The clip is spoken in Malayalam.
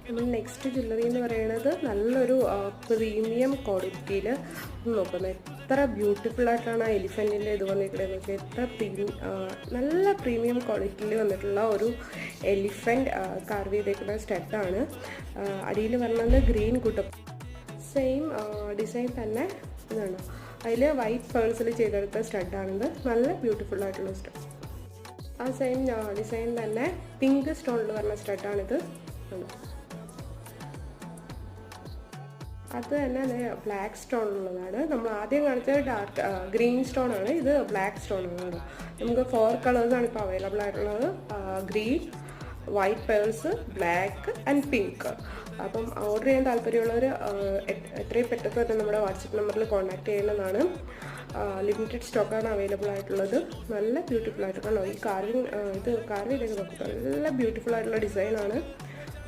നമ്മൾ നെക്സ്റ്റ് ജ്വല്ലറി എന്ന് പറയുന്നത് നല്ലൊരു പ്രീമിയം ക്വാളിറ്റിയിൽ നോക്കുന്നത്. എത്ര ബ്യൂട്ടിഫുൾ ആയിട്ടാണ് ആ എലിഫൻറ്റിൻ്റെ ഇത് വന്നിട്ടുള്ളത് നോക്കി. നല്ല പ്രീമിയം ക്വാളിറ്റിയിൽ വന്നിട്ടുള്ള ഒരു എലിഫൻറ്റ് കാർവ് ചെയ്തേക്കുന്ന സ്റ്റഡാണ്. അടിയിൽ വരുന്നത് ഗ്രീൻ കുട്ട സെയിം ഡിസൈൻ തന്നെ ഇതാണ്. അതിൽ വൈറ്റ് പേൾസിൽ ചെയ്തെടുത്ത സ്റ്റഡാണിത്. നല്ല ബ്യൂട്ടിഫുൾ ആയിട്ടുള്ള സ്റ്റഡ്. ആ സെയിം ഡിസൈൻ തന്നെ പിങ്ക് സ്റ്റോണിൽ വരുന്ന സ്റ്റഡാണിത്. അത് തന്നെ ബ്ലാക്ക് സ്റ്റോണിലുള്ളതാണ്. നമ്മൾ ആദ്യം കാണിച്ചത് ഡാർക്ക് ഗ്രീൻ സ്റ്റോൺ ആണ്. ഇത് ബ്ലാക്ക് സ്റ്റോൺ ആണ്. നമുക്ക് 4 കളേഴ്സാണ് ഇപ്പോൾ അവൈലബിൾ ആയിട്ടുള്ളത്. Green, white pearls, black and pink. അപ്പം ഓർഡർ ചെയ്യാൻ താല്പര്യമുള്ളവർ എത്രയും പെട്ടെന്ന് തന്നെ നമ്മുടെ വാട്സപ്പ് നമ്പറിൽ കോൺടാക്ട് ചെയ്യുന്നതാണ്. ലിമിറ്റഡ് സ്റ്റോക്കാണ് അവൈലബിൾ ആയിട്ടുള്ളത്. നല്ല ബ്യൂട്ടിഫുൾ ആയിട്ട് കണ്ടോ ഈ കാർവിങ്, ഇത് കാർവ് ചെയ്തേക്ക് നോക്കുക. നല്ല ബ്യൂട്ടിഫുൾ ആയിട്ടുള്ള ഡിസൈനാണ്.